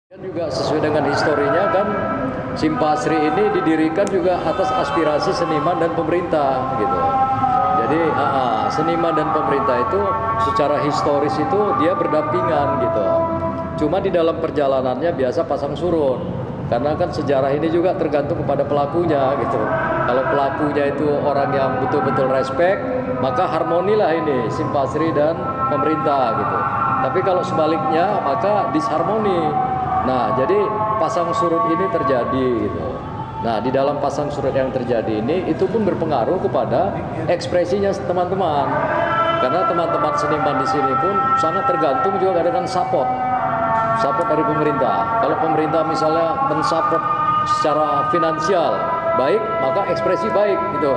Kan juga sesuai dengan historinya kan, Simpasri ini didirikan juga atas aspirasi seniman dan pemerintah gitu. Jadi seniman dan pemerintah itu secara historis itu dia berdampingan gitu. Cuma di dalam perjalanannya biasa pasang surut. Karena kan sejarah ini juga tergantung kepada pelakunya gitu. Kalau pelakunya itu orang yang betul-betul respect, maka harmonilah ini Simpasri dan pemerintah gitu. Tapi kalau sebaliknya maka disharmoni. Nah, jadi pasang surut ini terjadi gitu. Nah, di dalam pasang surut yang terjadi ini itu pun berpengaruh kepada ekspresinya teman-teman. Karena teman-teman seniman di sini pun sangat tergantung juga dengan support dari pemerintah. Kalau pemerintah misalnya mensupport secara finansial baik, maka ekspresi baik gitu.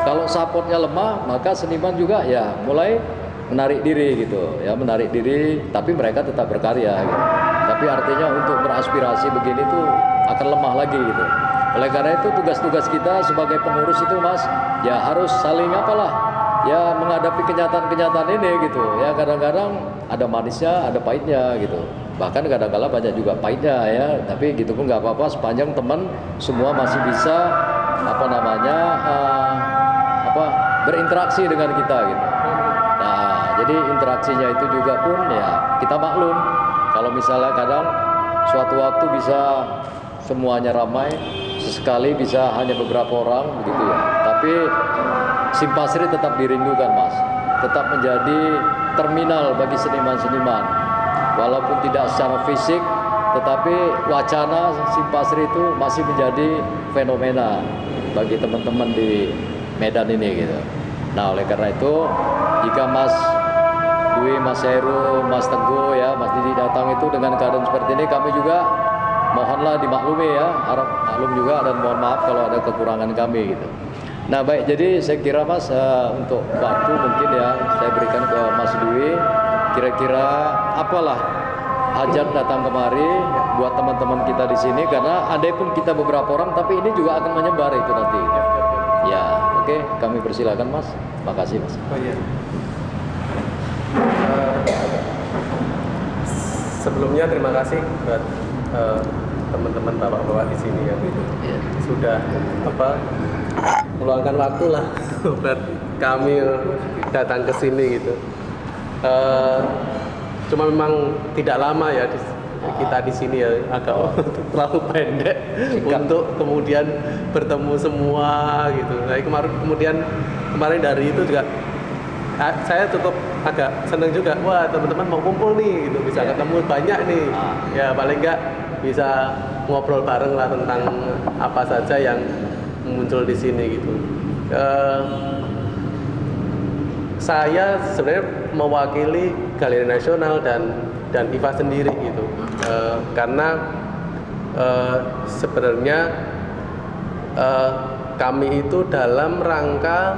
Kalau supportnya lemah, maka seniman juga ya mulai menarik diri gitu, ya menarik diri, tapi mereka tetap berkarya gitu. Tapi artinya untuk beraspirasi begini tuh akan lemah lagi gitu. Oleh karena itu tugas-tugas kita sebagai pengurus itu Mas, ya harus saling ya menghadapi kenyataan-kenyataan ini gitu. Ya kadang-kadang ada manisnya, ada pahitnya gitu. Bahkan kadang-kadang banyak juga pahitnya ya. Tapi gitu pun nggak apa-apa sepanjang teman semua masih bisa berinteraksi dengan kita gitu. Nah, jadi interaksinya itu juga pun ya kita maklum. Kalau misalnya kadang suatu waktu bisa semuanya ramai, sesekali bisa hanya beberapa orang begitu ya. Tapi Simpasri tetap dirindukan Mas, tetap menjadi terminal bagi seniman-seniman. Walaupun tidak secara fisik, tetapi wacana Simpasri itu masih menjadi fenomena bagi teman-teman di Medan ini gitu. Nah oleh karena itu, jika Mas Dwi, Mas Heru, Mas Teguh ya, Mas Didi datang itu dengan keadaan seperti ini, kami juga mohonlah dimaklumi ya, harap maklum juga dan mohon maaf kalau ada kekurangan kami gitu. Nah baik, jadi saya kira Mas untuk waktu mungkin ya saya berikan ke Mas Dwi, kira-kira apalah hajat datang kemari buat teman-teman kita di sini, karena andai pun kita beberapa orang, tapi ini juga akan menyebar itu nanti. Ya, oke, kami persilakan Mas. Makasih Mas. Oh iya. Sebelumnya terima kasih buat teman-teman bapak-bapak di sini yang sudah meluangkan waktu lah buat kami datang ke sini gitu. Cuma memang tidak lama ya kita di sini ya, agak terlalu pendek untuk kemudian bertemu semua gitu. Nah, kemarin dari itu juga saya cukup agak senang juga, wah teman-teman mau kumpul nih gitu, bisa ketemu banyak nih, ya paling enggak bisa ngobrol bareng lah tentang apa saja yang muncul di sini gitu. Saya sebenarnya mewakili Galeri Nasional dan IFA sendiri gitu, karena sebenarnya kami itu dalam rangka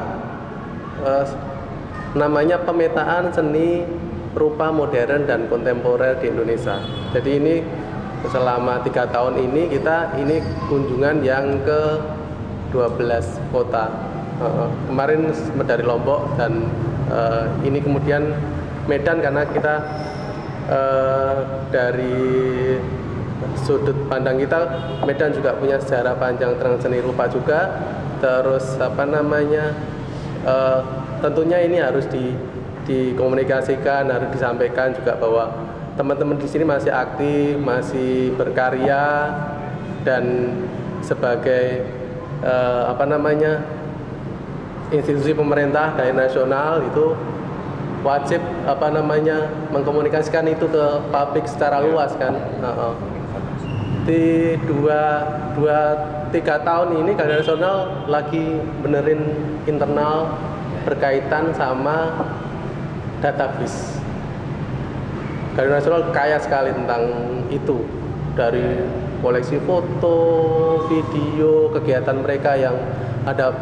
namanya pemetaan seni rupa modern dan kontemporer di Indonesia. Jadi ini selama 3 tahun ini ini kunjungan yang ke 12 kota. Kemarin dari Lombok dan ini kemudian Medan, karena kita dari sudut pandang kita Medan juga punya sejarah panjang tentang seni rupa juga. Terus tentunya ini harus dikomunikasikan, harus disampaikan juga bahwa teman-teman di sini masih aktif, masih berkarya, dan sebagai institusi pemerintah Galeri Nasional itu wajib mengkomunikasikan itu ke publik secara luas kan. Di 2-3 tahun ini Galeri Nasional lagi benerin internal berkaitan sama database. Galeri Nasional kaya sekali tentang itu, dari koleksi foto, video, kegiatan mereka yang ada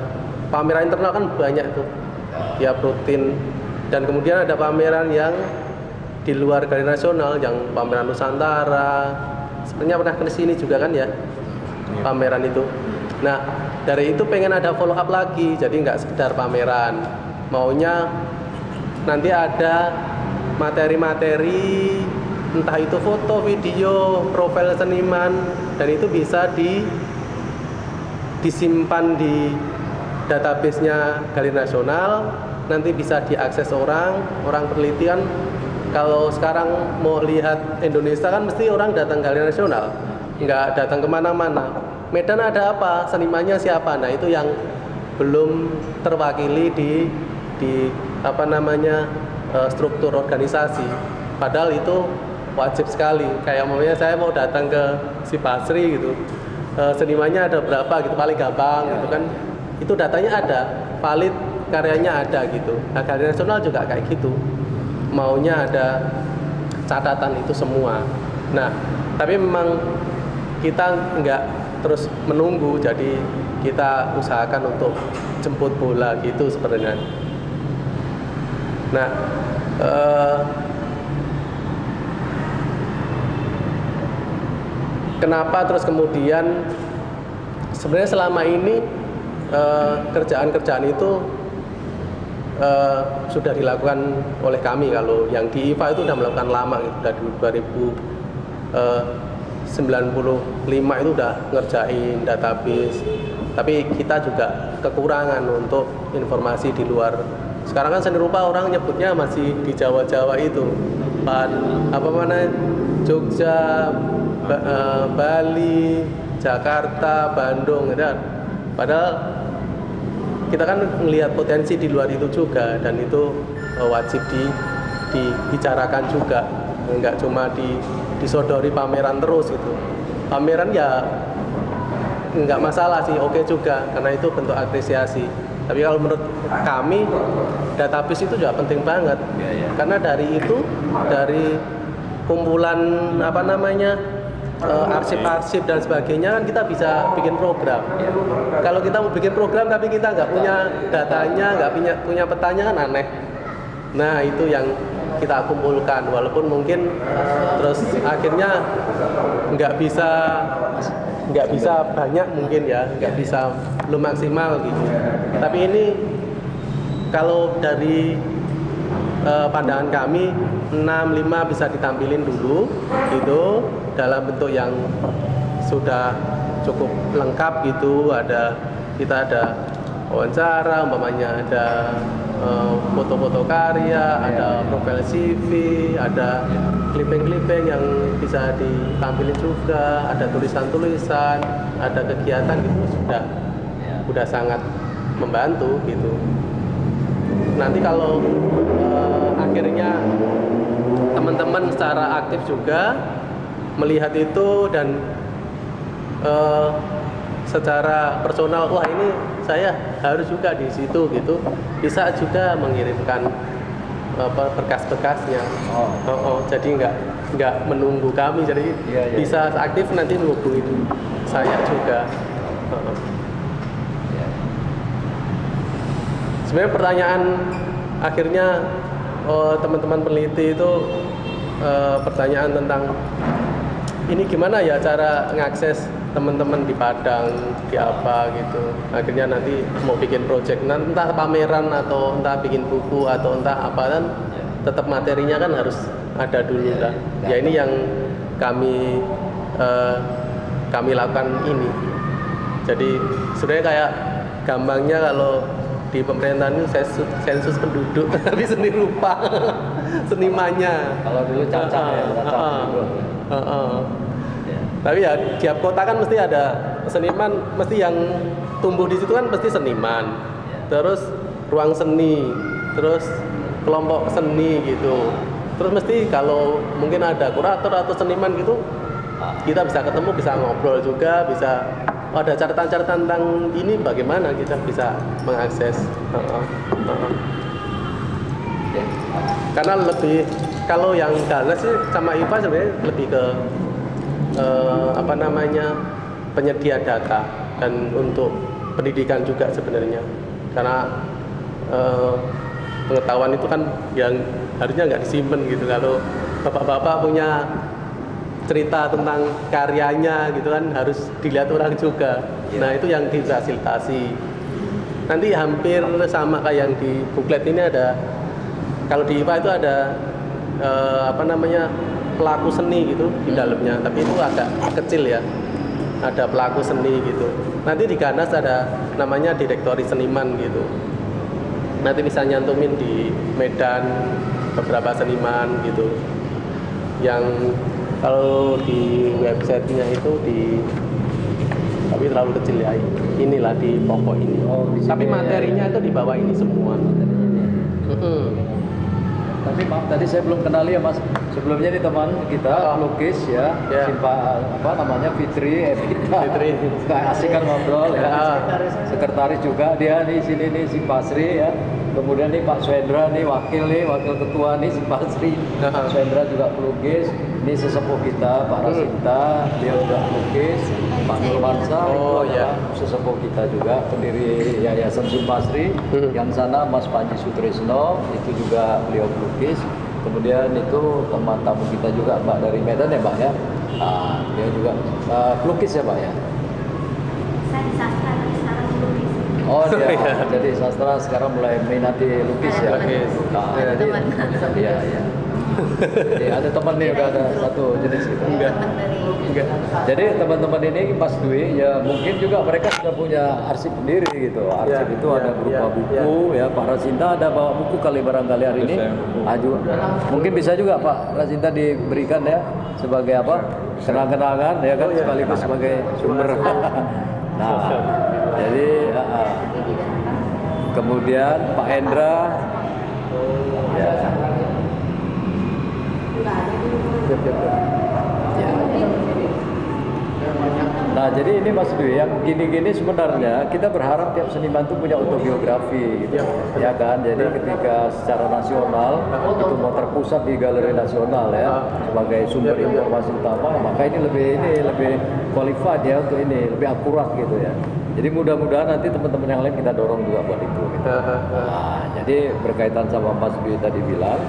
pameran internal kan banyak tuh, tiap rutin, dan kemudian ada pameran yang di luar Galeri Nasional, yang pameran Nusantara. Sebenarnya pernah ke sini juga kan ya, pameran itu. Nah, dari itu pengen ada follow up lagi, jadi nggak sekedar pameran, maunya nanti ada materi-materi entah itu foto, video, profil seniman, dan itu bisa disimpan di database-nya Galeri Nasional, nanti bisa diakses orang penelitian. Kalau sekarang mau lihat Indonesia kan mesti orang datang Galeri Nasional, nggak datang kemana-mana. Medan ada apa, senimannya siapa, nah itu yang belum terwakili di apa namanya struktur organisasi. Padahal itu wajib sekali. Kayak umpamanya saya mau datang ke si Basri gitu, senimannya ada berapa gitu, paling gampang gitu kan. Itu datanya ada, valid karyanya ada gitu. Nah, Galeri Nasional juga kayak gitu. Maunya ada catatan itu semua. Nah, tapi memang kita nggak terus menunggu, jadi kita usahakan untuk jemput bola gitu sebenarnya. Nah, kenapa terus kemudian sebenarnya selama ini kerjaan-kerjaan itu sudah dilakukan oleh kami. Kalau yang di IFA itu sudah melakukan lama gitu, dari 2095 itu udah ngerjain database. Tapi kita juga kekurangan untuk informasi di luar. Sekarang kan seni rupa orang nyebutnya masih di Jawa-Jawa itu, Jogja, Bali, Jakarta, Bandung, gitu kan. Padahal kita kan melihat potensi di luar itu juga, dan itu wajib dibicarakan juga, nggak cuma disodori pameran terus gitu. Pameran ya nggak masalah sih, oke juga, karena itu bentuk apresiasi. Tapi kalau menurut kami database itu juga penting banget, karena dari kumpulan apa namanya arsip-arsip dan sebagainya kan kita bisa bikin program. Kalau kita mau bikin program tapi kita nggak punya datanya, nggak punya petanya kan aneh. Nah itu yang kita kumpulkan, walaupun mungkin terus akhirnya nggak bisa banyak mungkin ya, nggak bisa belum maksimal gitu. Tapi ini kalau dari pandangan kami 6-5 bisa ditampilin dulu gitu dalam bentuk yang sudah cukup lengkap gitu. Kita ada wawancara, umpamanya ada foto-foto karya, ada profil CV, ada clipping-clipping yang bisa ditampilin juga, ada tulisan-tulisan, ada kegiatan gitu, sudah sangat membantu gitu. Nanti kalau akhirnya teman-teman secara aktif juga melihat itu dan secara personal, wah ini saya harus juga di situ gitu, bisa juga mengirimkan berkas-berkasnya. Jadi nggak menunggu kami, jadi bisa aktif nanti menghubungi saya juga. Sebenarnya pertanyaan akhirnya teman-teman peneliti itu pertanyaan tentang ini gimana ya cara ngakses teman-teman di Padang, di apa gitu. Akhirnya nanti mau bikin project, entah pameran atau entah bikin buku atau entah apa, kan tetap materinya kan harus ada dulu kan. Ya ini yang kami lakukan ini. Jadi sebenarnya kayak gampangnya kalau di pemerintahan itu sensus penduduk, tapi seni rupa senimannya. Kalau dulu cacat Tapi ya tiap kota kan mesti ada seniman, mesti yang tumbuh di situ kan pasti seniman. Terus ruang seni, terus kelompok seni gitu. Terus mesti kalau mungkin ada kurator atau seniman gitu, kita bisa ketemu, bisa ngobrol juga, bisa ada catatan-catatan tentang ini bagaimana kita bisa mengakses. Karena lebih, kalau yang Dallas sih sama IPA sebenarnya lebih ke penyedia data dan untuk pendidikan juga sebenarnya, karena pengetahuan itu kan yang harusnya nggak disimpan gitu. Kalau bapak-bapak punya cerita tentang karyanya gitu kan harus dilihat orang juga. Nah itu yang difasilitasi. Nanti hampir sama kayak yang di buklet ini ada, kalau di IPA itu ada pelaku seni gitu di dalamnya, tapi itu agak kecil ya. Ada pelaku seni gitu. Nanti di Ganas ada namanya direktori seniman gitu. Nanti bisa nyantumin di Medan beberapa seniman gitu. Yang kalau di websitenya itu tapi terlalu kecil ya. Inilah di pokok ini. Oh, di sini Tapi materinya itu di bawah ini semua. Tapi maaf tadi saya belum kenali ya Mas. Sebelumnya nih teman kita pelukis ya, Ya. apa namanya Fitri, Evita. Fitri. Kayak asik kan ngobrol ya. Ya. Sekretaris juga dia nih sini nih si Basri ya. Kemudian nih Pak Swendra nih wakil ketua nih si Basri. Ya. Pak Swendra juga pelukis. Ini sesepuh kita Pak Rasinta, dia juga pelukis. Pak Nurmansa Oh, itu ya. adalah sesepuh kita juga, pendiri Yayasan Simpasri. Yang sana Mas Panji Sutrisno, itu juga beliau pelukis. Kemudian itu teman tamu kita juga Mbak dari Medan ya Mbak ya. Dia juga pelukis ya Mbak ya. Saya di sastra tapi sekarang lukis. Oh dia jadi sastra sekarang mulai minati lukis ya. Lukis. Ada teman. Iya iya. Jadi ada teman nih udah ada satu jenis gitu. Enggak. Teman dari Enggak. Jadi teman-teman ini Mas Dwi ya mungkin juga mereka sudah punya arsip sendiri gitu. Arsip Ya, itu ya, ada berupa ya, buku ya. Pak Rasinta ada bawa buku kali barangkali hari ini. Mungkin bisa juga Pak Rasinta diberikan ya sebagai apa? Kenang-kenangan ya kan Oh, iya. sekaligus sebagai sumber. Nah, jadi kemudian Pak Hendra ya. Ya. Nah, jadi ini Mas Dwi, yang gini-gini sebenarnya kita berharap tiap seniman itu punya autobiografi, gitu. Ya kan? Jadi ketika secara nasional itu mau terpusat di Galeri Nasional ya sebagai sumber informasi utama, maka ini lebih qualified ya untuk ini, lebih akurat gitu ya. Jadi mudah-mudahan nanti teman-teman yang lain kita dorong juga buat itu. Gitu. Nah, jadi berkaitan sama Mas Dwi tadi bilang,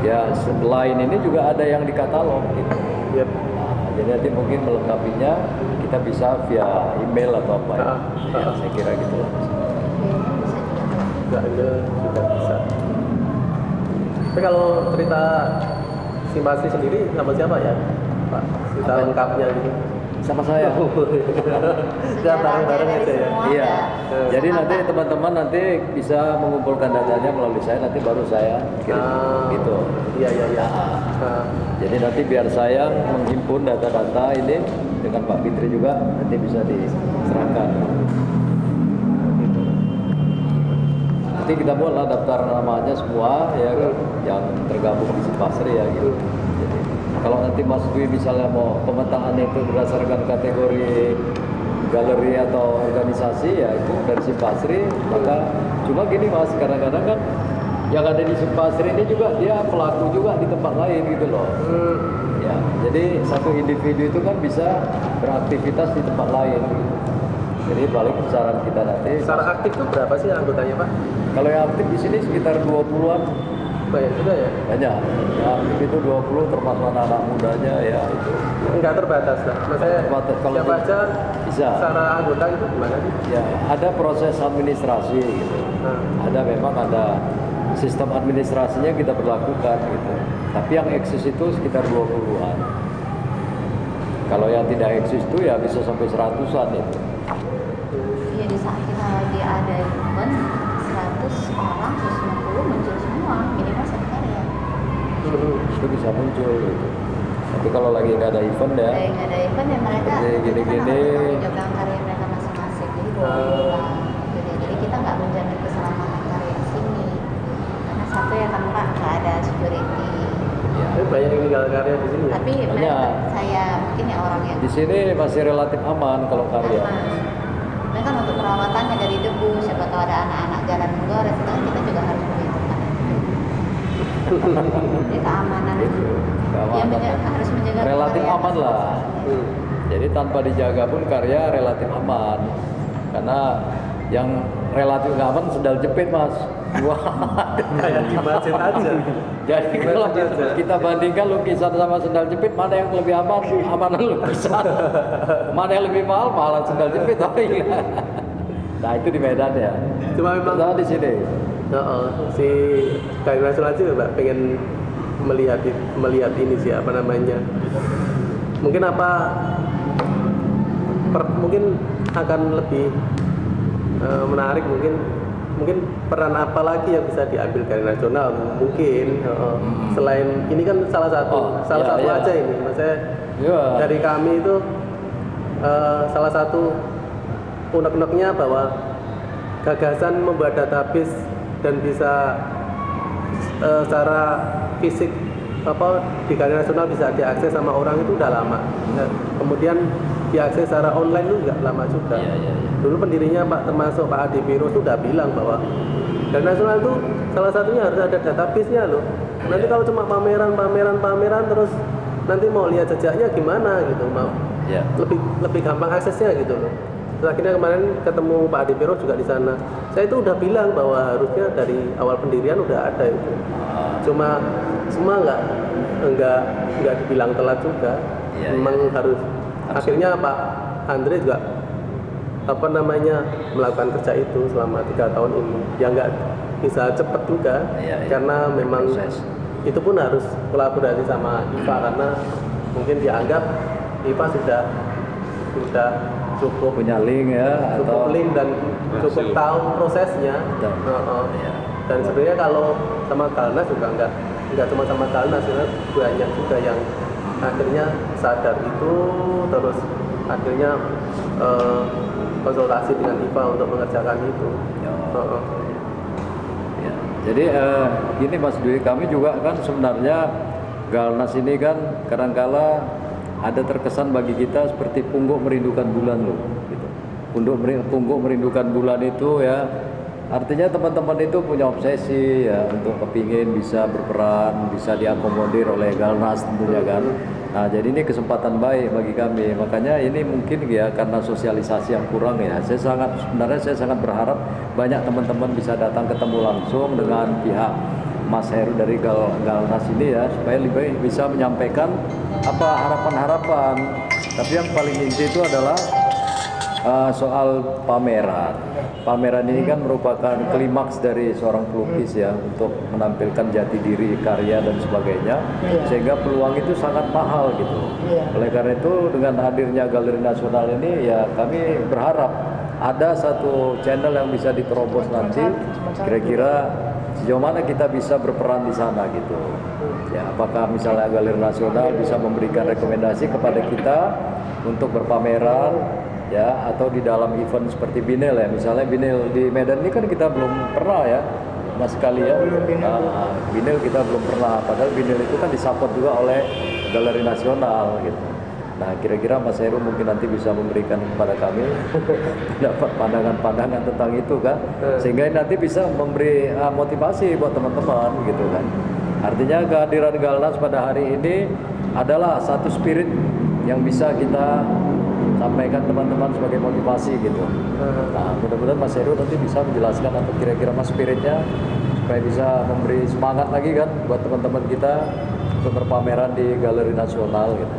ya selain ini juga ada yang di katalog gitu. Yep. Nah, jadi nanti mungkin melengkapinya kita bisa via email atau apa ya. Ya, saya kira gitu lah. Enggak ada juga bisa. Tapi kalau cerita Simpasri sendiri sama siapa ya, Pak? Cerita Apa? lengkapnya gitu. Sama saya. Ya bareng-bareng aja ya. Iya. Jadi nanti teman-teman nanti bisa mengumpulkan datanya melalui saya, nanti baru saya kirim gitu. Iya iya iya. Jadi nanti biar saya menghimpun data-data ini dengan Pak Fitri juga nanti bisa diserahkan. Gitu. Nanti kita buatlah daftar namanya semua ya kan, yang tergabung di Simpasri ya gitu. Jadi kalau nanti Mas Dwi misalnya mau pemetaan itu berdasarkan kategori galeri atau organisasi ya itu dari Simpasri, maka cuma gini Mas, kadang-kadang kan yang ada di Simpasri ini juga dia pelaku juga di tempat lain gitu loh. Ya, jadi satu individu itu kan bisa beraktivitas di tempat lain. Gitu. Jadi paling saran kita nanti. Secara aktif itu berapa sih anggotanya Pak? Kalau yang aktif di sini sekitar 20-an. Banyak juga ya? Banyak. Yang aktif itu 20 termasuk anak-anak mudanya ya itu. Enggak terbatas lah. Maksudnya Terbatas. Kalau siapa aja bisa. secara anggota itu gimana sih? Ya, ada proses administrasi gitu. Ada memang ada sistem administrasinya kita berlakukan gitu. Tapi yang eksis itu sekitar 20-an. Kalau yang tidak eksis itu ya bisa sampai 100-an itu. Iya di saat kita lagi ada event 100 orang 150 muncul semua minimal satu karya. Itu bisa muncul gitu. Tapi kalau lagi nggak ada event ya, Kayak nggak ada event ya mereka Jadi gini-gini. menjaga karya mereka masing-masing jadi boleh pulang gitu. Jadi kita nggak menjamin keselamatan karya sini karena satu ya kan Pak nggak ada security. Tapi banyak yang tinggal karya di sini ya? Tapi Banyak. mereka, saya mungkin ya orang yang di sini masih relatif aman kalau karya. mereka kan untuk perawatannya dari debu, siapa tahu ada anak-anak jalan menggores, itu kan kita juga harus memperhitungkan. Jadi keamanan Gitu. dia Keamanan. harus menjaga Relatif karya. aman lah. Jadi tanpa dijaga pun karya relatif aman. Karena yang relatif nggak aman sendal jepit Mas. Wah. Kayak di masjid aja. Jadi kalau kita bandingkan lukisan sama sendal jepit, mana yang lebih aman? Amanan lukisan. Mana yang lebih mahal? Mahalan sendal jepit. Tapi nah itu di Medan ya. Cuma memang Pertama di sini. si Galeri Nasional aja Mbak pengen melihat ini sih apa namanya. Mungkin mungkin akan lebih menarik, mungkin peran apa lagi yang bisa diambil dari nasional mungkin selain ini kan salah satu aja ini, maksudnya dari kami itu salah satu unek-uneknya bahwa gagasan membuat database dan bisa secara fisik di galeri nasional bisa diakses sama orang itu udah lama. Kemudian diakses secara online itu juga lama juga. Dulu pendirinya termasuk Pak Adi Piro itu udah bilang bahwa galeri nasional itu salah satunya harus ada database-nya loh. Nanti kalau cuma pameran terus nanti mau lihat jejaknya gimana gitu, mau lebih gampang aksesnya gitu loh. Terus akhirnya kemarin ketemu Pak Adi Piro juga di sana. Saya itu udah bilang bahwa harusnya dari awal pendirian udah ada itu. Cuma semua nggak dibilang telat juga. Memang harus. Akhirnya Pak Andre juga melakukan kerja itu selama 3 tahun ini. Ya nggak bisa cepat juga karena memang itu pun harus kolaborasi sama IFA karena mungkin dianggap IFA sudah cukup punya link ya, cukup link dan cukup tahu prosesnya. Dan sebenarnya kalau sama Galnas juga nggak cuma sama Galnas, banyak juga yang akhirnya sadar itu, terus akhirnya konsultasi dengan IFA untuk mengerjakan itu. Jadi gini Mas Dwi, kami juga kan sebenarnya Galnas ini kan kadangkala ada terkesan bagi kita seperti pungguk merindukan bulan loh, gitu. Pungguk merindukan bulan itu ya, artinya teman-teman itu punya obsesi ya untuk kepingin bisa berperan, bisa diakomodir oleh Galnas tentunya kan. Nah jadi ini kesempatan baik bagi kami, makanya ini mungkin ya karena sosialisasi yang kurang ya. Sebenarnya saya sangat berharap banyak teman-teman bisa datang ketemu langsung dengan pihak Mas Heru dari Galnas ini ya, supaya lebih bisa menyampaikan apa harapan-harapan. Tapi yang paling inti itu adalah soal pameran. Pameran ini kan merupakan klimaks dari seorang pelukis ya untuk menampilkan jati diri, karya dan sebagainya, sehingga peluang itu sangat mahal gitu. Oleh karena itu dengan hadirnya Galeri Nasional ini ya kami berharap ada satu channel yang bisa diterobos nanti, kira-kira sejauh mana kita bisa berperan di sana gitu. Ya, apakah misalnya Galeri Nasional bisa memberikan rekomendasi kepada kita untuk berpameran ya, atau di dalam event seperti Binel ya, misalnya Binel di Medan ini kan kita belum pernah ya Mas sekali ya. Binel kita belum pernah, padahal Binel itu kan disupport juga oleh Galeri Nasional gitu. Nah kira-kira Mas Heru mungkin nanti bisa memberikan kepada kami dapat pandangan-pandangan tentang itu kan, sehingga nanti bisa memberi motivasi buat teman-teman gitu kan. Artinya kehadiran Galnas pada hari ini adalah satu spirit yang bisa kita sampaikan teman-teman sebagai motivasi gitu. Nah mudah-mudahan Mas Heru nanti bisa menjelaskan apa kira-kira Mas spiritnya supaya bisa memberi semangat lagi kan buat teman-teman kita untuk berpameran di Galeri Nasional gitu.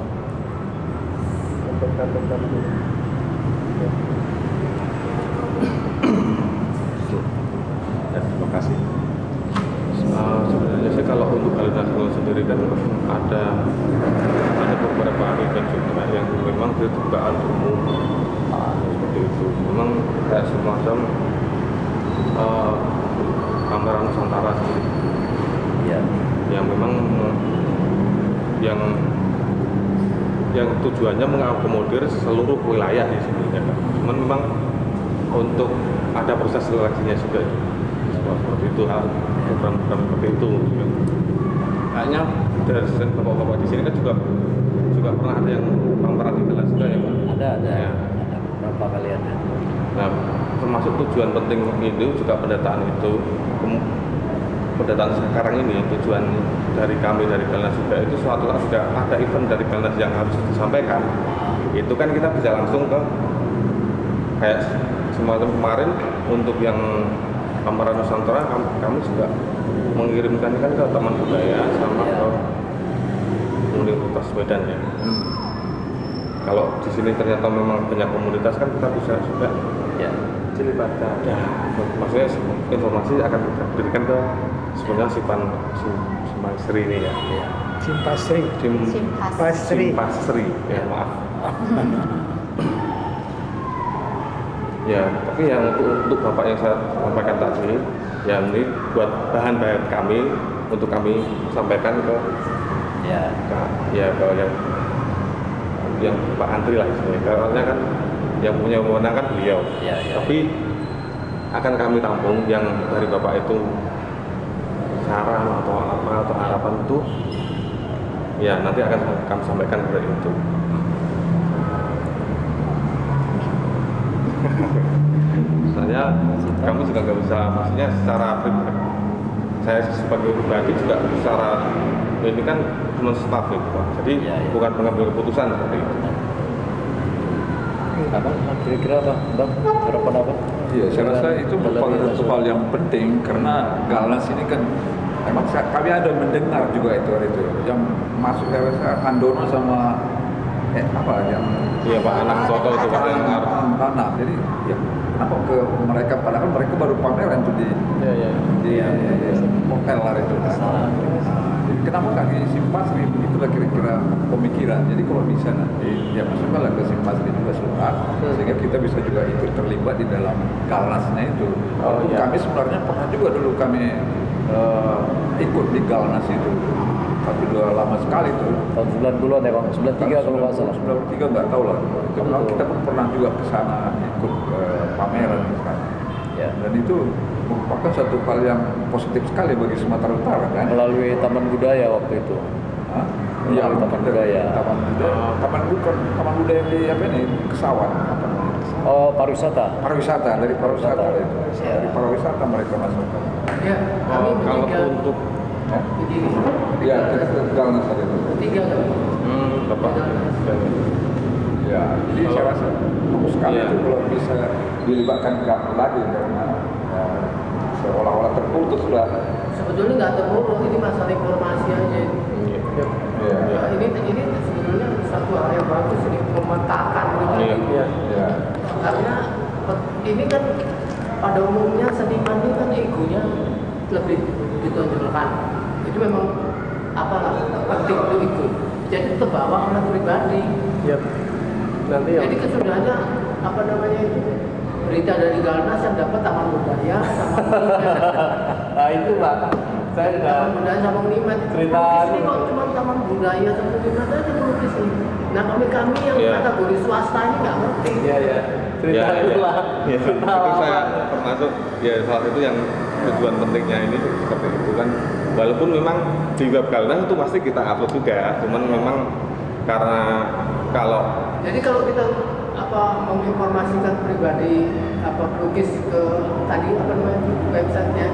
Terima kasih. Sebenarnya sih kalau untuk Galeri Nasional sendiri kan ada beberapa event juga yang memang keterbukaan umum seperti itu. Memang kayak semacam pameran Nusantara sendiri. Yang memang yang tujuannya mengakomodir seluruh wilayah di sini ya. Cuman memang untuk ada proses seleksinya juga seperti itu, program seperti itu. Kayaknya dari bapak-bapak di sini kan juga pernah ada yang pameran di kelas juga ya Pak? Ada ya. Berapa kali ada. Nah termasuk tujuan penting itu juga pendataan itu. Pendataan sekarang ini tujuan dari kami dari Galnas juga itu suatu saat juga ada event dari Galnas yang harus disampaikan. Itu kan kita bisa langsung ke kayak semacam kemarin untuk yang pameran Nusantara kami juga mengirimkan kan ke Taman Budaya sama ke Universitas Medan ya. Kalau di sini ternyata memang banyak komunitas kan kita bisa juga dilibatkan. Ya, maksudnya informasi akan kita berikan ke sebenarnya Simpasri ini ya. Simpasri. Pasri. Simpasri, ya maaf. Ya, tapi yang untuk Bapak yang saya sampaikan tadi, yang ini buat bahan kami untuk kami sampaikan ke Ya. ke yang Pak Andri lah istilahnya. Karena kan yang punya wewenang kan beliau. Ya. Tapi akan kami tampung yang dari Bapak itu saran atau apa atau harapan itu, ya nanti akan kami sampaikan kepada itu. Misalnya kami juga nggak bisa, maksudnya secara pribadi, saya sebagai pribadi juga secara ini kan cuma staff gitu Pak. Jadi Ya. bukan pengambil keputusan seperti itu. Apa kira-kira apa, Bang? Harapan apa? Iya, saya rasa itu merupakan Dalam satu hal yang penting karena Galnas ini kan emang kami ada mendengar juga itu hari itu yang masuk saya rasa Andono sama apa yang Iya Pak, anak soto itu Pak yang tanah. Jadi ya kenapa ke mereka padahal mereka baru pameran tuh di hotel hari itu kan. Jadi kenapa nggak di Simpasri? Itulah kira-kira pemikiran. Jadi kalau bisa nanti ya masukkanlah ke Simpasri juga surat sehingga kita bisa juga ikut terlibat di dalam Galnasnya itu. Kami sebenarnya pernah juga dulu kami ikut di Galnas itu, tapi udah lama sekali tuh. Tahun 90-an ya Bang, 93 kalau nggak salah. 93 nggak tahu lah. Itu kita pun pernah juga ke sana ikut pameran misalnya. Ya. Dan itu merupakan satu hal yang positif sekali bagi Sumatera Utara kan. Melalui Taman Budaya waktu itu. Hah? Iya, Iya, Taman Budaya. Taman Budaya yang di apa ini? Kesawan. Apa namanya? Oh, pariwisata. Pariwisata, dari pariwisata Pariwisata. itu. Ya. Dari pariwisata mereka masukkan. Ya, kami kalau bertiga untuk begini. Iya, kita ke Galnas tadi itu. Tiga kan? Bapak Ya, jadi saya rasa bagus sekali Iya. itu kalau bisa dilibatkan kami lagi karena seolah-olah terputus sudah. Sebetulnya nggak terburuk, ini masalah informasi aja. Iya. Ya, ini sebetulnya satu hal yang bagus ini memetakan gitu. Iya. Iya. Karena ini kan pada umumnya seniman ini kan egonya lebih ditonjolkan. Itu memang apalah penting itu ego. Jadi terbawa oleh pribadi. Yap. Nanti yang Jadi kesudahannya apa namanya itu berita dari Galnas yang dapat Taman Budaya sama nah itu Pak, saya udah Taman Budaya sama Unimed. cerita Pelukis ini kok cuma Taman Budaya sama Unimed aja pelukis ini. Nah kami yang Iya. kategori swasta ini nggak ngerti. ya cerita itu lah. Ya, Cerita itu apa? saya termasuk ya salah satu yang tujuan pentingnya ini seperti itu kan. Walaupun memang di web Galnas itu pasti kita upload juga, cuman memang karena kalau Jadi kalau kita menginformasikan pribadi pelukis ke tadi apa namanya websitenya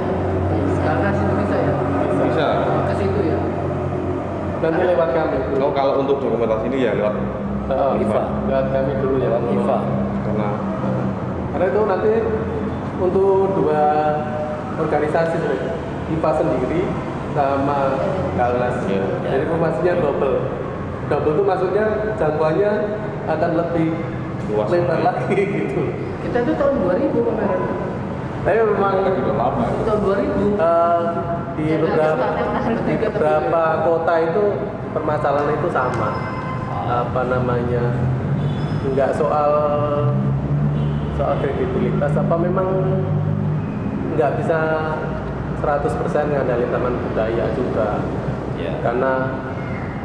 Galnas itu bisa ya? bisa Ke situ ya. Nanti lewat kami. kalau untuk dokumentasi ini ya lewat IFA. Lewat kami dulu ya. Lewat IFA. Karena itu nanti untuk dua organisasi sebenarnya. IFA sendiri sama Galnas. Iya. Jadi informasinya double. Double itu maksudnya jangkauannya akan lebih Luas. lebar lagi gitu. Kita itu tahun 2000 pameran. Tapi memang Sudah lama. Itu tahun 2000. di beberapa kota itu permasalahan itu sama. Apa namanya? Enggak soal kredibilitas apa memang nggak bisa 100% ngandalin Taman Budaya juga. Ya. Karena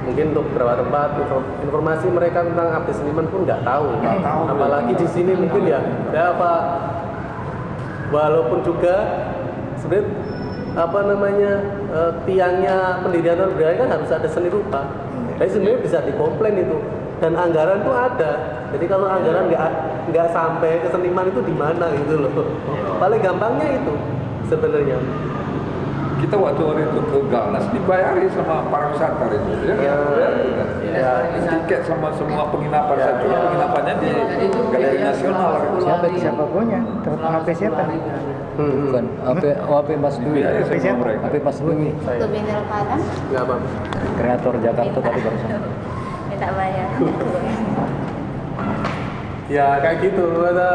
mungkin untuk beberapa tempat informasi mereka tentang update seniman pun nggak tahu. Apalagi di sini mungkin ya apa walaupun juga sebenarnya apa namanya tiangnya pendirian Taman Budaya kan harus ada seni rupa. Tapi sebenarnya bisa dikomplain itu dan anggaran tuh ada. Jadi kalau anggaran nggak sampai ke seniman itu di mana gitu loh. Paling gampangnya itu sebenarnya. Kita waktu hari itu ke Galnas dibayari sama pariwisata itu, ya bayar juga. Ya, Tiket sama semua penginapan saja, penginapannya di Galeri Nasional. Siapa punya? HP siapa? Bukan. HP Mas Dwi. Dibayari sama siapa? mereka. HP Mas Dwi. Untuk mineral padang Nggak apa. Kreator Jakarta tadi barusan. minta bayar. Ya kayak gitu. Ada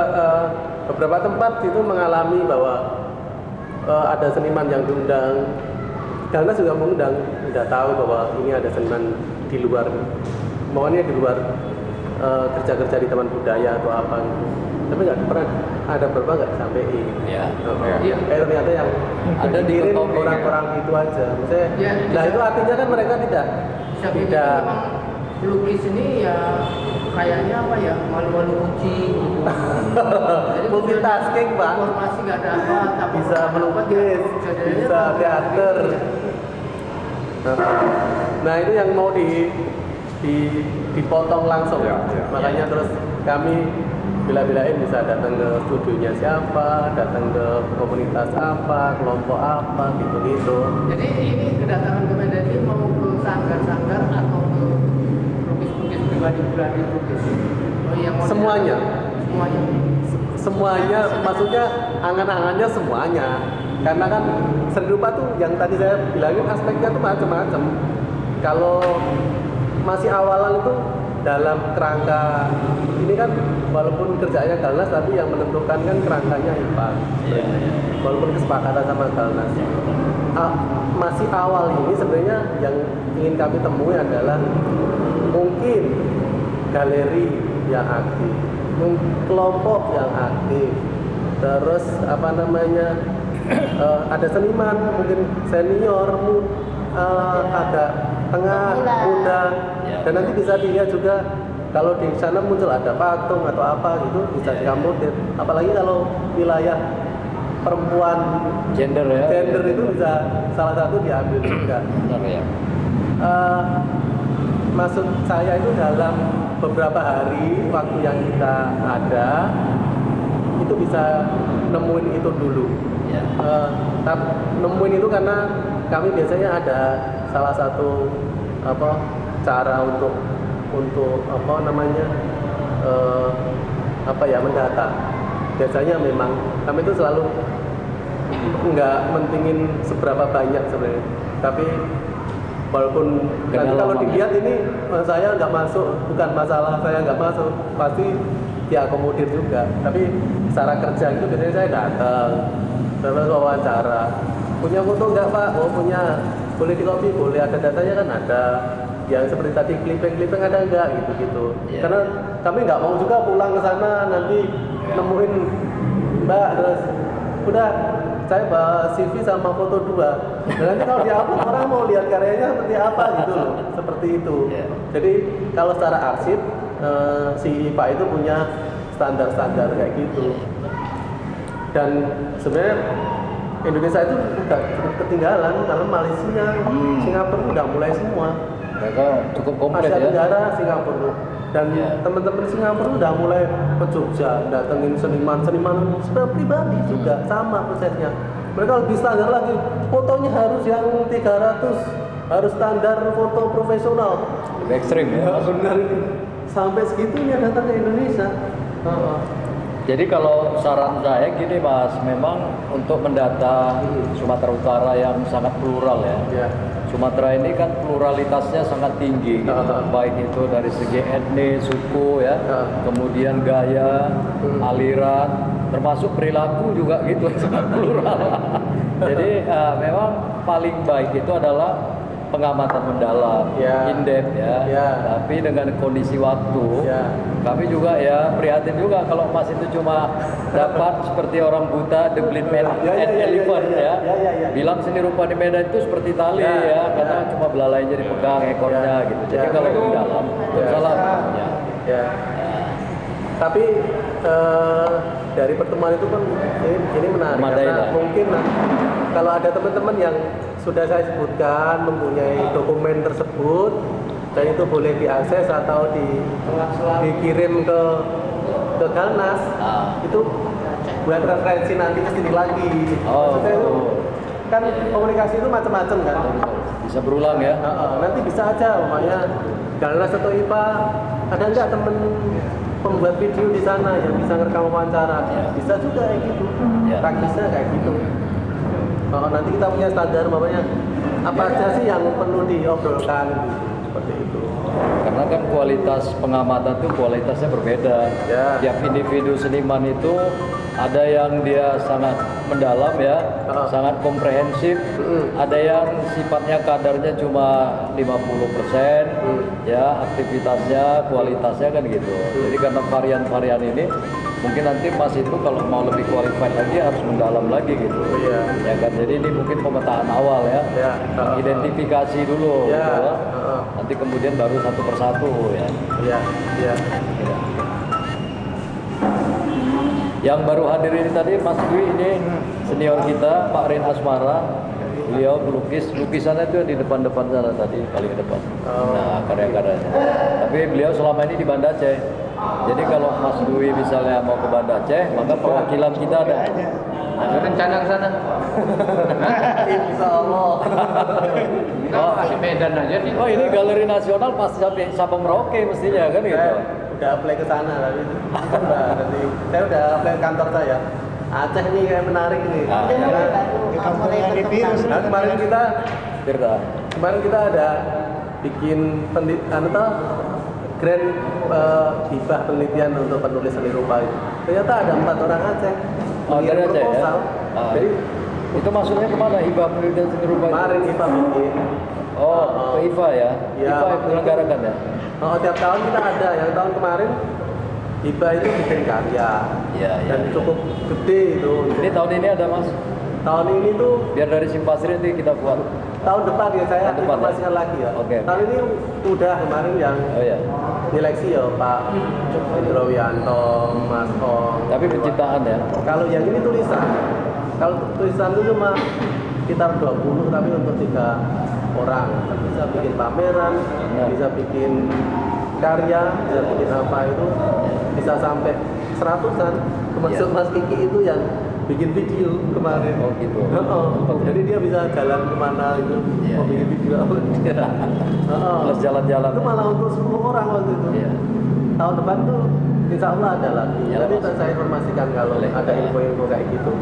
beberapa tempat itu mengalami bahwa ada seniman yang diundang, Galnas juga mengundang, udah tahu bahwa ini ada seniman di luar, maunya di luar kerja-kerja di taman budaya atau apa gitu. Tapi nggak pernah ada berapa nggak sampai Ya. Iya. ternyata yang Ada di dikirim Kotomi, orang-orang itu aja. Maksudnya, Ya, nah itu artinya kan mereka tidak Sapi itu tidak memang pelukis ini ya kayaknya apa ya, malu-malu kucing gitu. Jadi multitasking, Pak. informasi nggak ada apa, tapi Bisa melukis, bisa teater. Nah itu yang mau dipotong langsung. Ya, ya. Makanya terus kami bila-bilain bisa datang ke studionya siapa, datang ke komunitas apa, kelompok apa, gitu-gitu. Jadi ini kedatangan ke Medan ini mau ke sanggar-sanggar atau ke lukis-lukis pribadi lukis? Oh, yang modern? Semuanya. Semuanya. Semuanya, maksudnya angan-angannya semuanya. Karena kan seni rupa tuh yang tadi saya bilangin aspeknya tuh macam-macam. Kalau masih awalan itu dalam kerangka ini kan walaupun kerjanya Galnas tapi yang menentukan kan kerangkanya IPA. Iya, iya. Walaupun kesepakatan sama Galnas. Masih awal ini sebenarnya yang ingin kami temui adalah mungkin galeri yang aktif, kelompok yang aktif, terus apa namanya ada seniman mungkin senior, agak tengah, muda, dan nanti bisa dilihat juga kalau di sana muncul ada patung atau apa gitu bisa diakomodir. Apalagi kalau wilayah perempuan Gender ya. gender itu bisa salah satu diambil juga. Benar ya. Maksud saya itu dalam beberapa hari waktu yang kita ada itu bisa nemuin itu dulu. Ya. Tapi nemuin itu karena kami biasanya ada salah satu cara untuk apa namanya mendata. Biasanya memang kami itu selalu nggak mentingin seberapa banyak sebenarnya, tapi walaupun nanti kalau dilihat ini saya nggak masuk, bukan masalah saya nggak masuk, pasti diakomodir juga. Tapi secara kerja itu biasanya saya datang, terus wawancara. Punya foto nggak Pak? Oh punya. Boleh di copy? Boleh. Ada datanya kan ada. Yang seperti tadi clipping ada nggak gitu-gitu. Yeah. Karena kami nggak mau juga pulang ke sana nanti nemuin Mbak terus udah saya bawa CV sama foto 2. Dan nanti kalau di-upload orang mau lihat karyanya seperti apa gitu loh. Seperti itu. Yeah. Jadi kalau secara arsip si IPA itu punya standar-standar kayak gitu. Dan sebenarnya Indonesia itu udah ketinggalan karena Malaysia, Singapura udah mulai semua. Mereka cukup komplit Asia ya. Tenggara, Singapura, dan Ya. teman-teman Singapura udah mulai ke Jogja, datengin seniman sebenarnya pribadi juga sama prosesnya. Mereka lebih standar lagi, fotonya harus yang 300, harus standar foto profesional. Lebih ekstrim ya. Ya benar ini, sampai segitunya datang ke Indonesia. Jadi kalau saran saya gini Mas, memang untuk mendata Sumatera Utara yang sangat plural ya. Ya. Sumatera ini kan pluralitasnya sangat tinggi, gitu. Baik itu dari segi etnis, suku ya, kemudian gaya, aliran, termasuk perilaku juga gitu, sangat plural. Jadi memang paling baik itu adalah pengamatan mendalam, in-depth ya. Tapi dengan kondisi waktu, kami juga ya prihatin juga kalau Mas itu cuma dapat seperti orang buta the blind man and elephant ya. Bilang seni rupa di Medan itu seperti tali ya, karena cuma belalainya dipegang ekornya gitu. Jadi kalau mendalam, salah. Tapi dari pertemuan itu kan ini menarik karena mungkin kalau ada teman-teman yang sudah saya sebutkan mempunyai dokumen tersebut dan itu boleh diakses atau dikirim ke Galnas, itu buat referensi nanti ke sini lagi. Maksudnya itu kan komunikasi itu macam-macam kan. Bisa berulang ya. Nanti bisa aja umpamanya Galnas atau IPA ada nggak temen pembuat video di sana yang bisa ngerekam wawancara, bisa juga kayak gitu. Praktisnya kayak gitu. Nanti kita punya standar namanya apa aja sih yang perlu diobrolkan gitu, seperti itu. Karena kan kualitas pengamatan itu kualitasnya berbeda. Tiap individu seniman itu Ada yang dia sangat mendalam ya, sangat komprehensif. Ada yang sifatnya kadarnya cuma 50%, ya aktivitasnya, kualitasnya kan gitu. Jadi karena varian-varian ini, mungkin nanti Mas itu kalau mau lebih qualified lagi harus mendalam lagi gitu. Iya. Ya kan, jadi ini mungkin pemetaan awal ya, Ya. identifikasi dulu. Ya. Gitu. Nanti kemudian baru satu persatu ya. Iya, iya. Ya. Yang baru hadir ini tadi Mas Dwi ini senior kita Pak Rin Asmara. Beliau pelukis, lukisannya itu di depan-depan sana tadi, paling depan. Nah, karya-karyanya. Tapi beliau selama ini di Banda Aceh. Jadi kalau Mas Dwi misalnya mau ke Banda Aceh, maka perwakilan kita ada. Ada rencana ke sana. Insya Allah. Enggak kasih Medan aja nih. Oh ini Galeri Nasional pasti sampai Sabang Merauke mestinya kan gitu. Saya udah apply ke sana tapi nanti saya udah apply ke kantor saya. Aceh nih kayak menarik nih. Ah. Udah mulai baru, Di kampung mulai yang di berkembang. virus. Nah, Tirta. kemarin kita ada bikin grand hibah penelitian untuk penulis seni rupa itu. Ternyata ada 4 orang Aceh. Oh, Mengirim dari Aceh ya? proposal. Ah, Jadi itu maksudnya kemana hibah penelitian seni rupa itu? kemarin hibah bikin. Oh, ke IFA ya? Iya. IFA yang menyelenggarakan ya? Oh, tiap tahun kita ada. Yang tahun kemarin hibah itu bikin karya. Iya, iya. Dan cukup gede itu. Ini tahun ini ada Mas? Tahun ini tuh Biar dari Simpasri nanti kita buat. tahun depan ya saya Tahun depan, informasikan ya? lagi ya. Oke. Tahun ini udah kemarin yang Oh ya. seleksi ya Pak Hendro Wianto, Mas Ong. Tapi penciptaan ya? Kalau yang ini tulisan. Kalau tulisan itu cuma sekitar 20 tapi untuk 3 orang. Bisa bikin pameran, Nah. bisa bikin karya, bisa bikin apa itu bisa sampai 100-an. Termasuk Iya. Mas Kiki itu yang bikin video kemarin. Oh, gitu. Jadi dia bisa jalan kemana itu Iya, mau bikin video apa dia. Plus jalan-jalan. Itu malah untuk 10 orang waktu itu. Iya. Tahun depan tuh insya Allah ada lagi. Ya, Nanti Mas. saya informasikan kalau Boleh. ada info-info kayak gitu.